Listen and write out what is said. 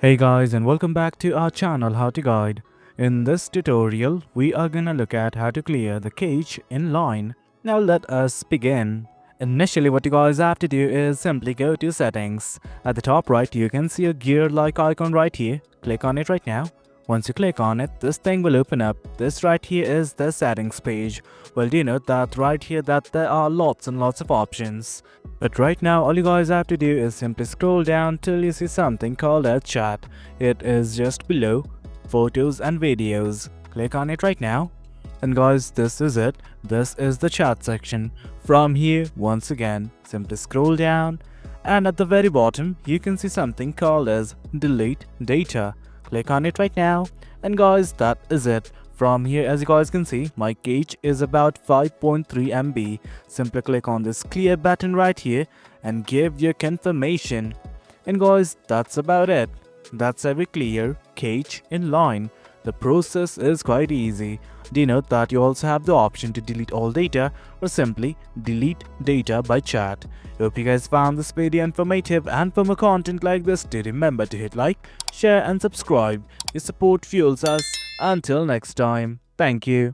Hey guys, and welcome back to our channel How to Guide. In this tutorial, we are gonna look at how to clear the cache in line. Now let us begin. Initially, what you guys have to do is simply go to settings. At the top right, you can see a gear like icon right here. Click on it right now. Once you click on it, this thing will open up. This right here is the settings page. Well, do you know that right here that there are lots and lots of options. But right now, all you guys have to do is simply scroll down till you see something called as chat. It is just below photos and videos. Click on it right now. And guys, this is it. This is the chat section. From here, once again, simply scroll down. And at the very bottom, you can see something called as delete data. Click on it right now. And guys, that is it. From here, as you guys can see, my cache is about 5.3 MB. Simply click on this clear button right here and give your confirmation. And guys, that's about it. That's how we clear cache in line. The process is quite easy. Denote that you also have the option to delete all data or simply delete data by chat. Hope you guys found this video informative, and for more content like this, do remember to hit like, share and subscribe. Your support fuels us. Until next time, thank you.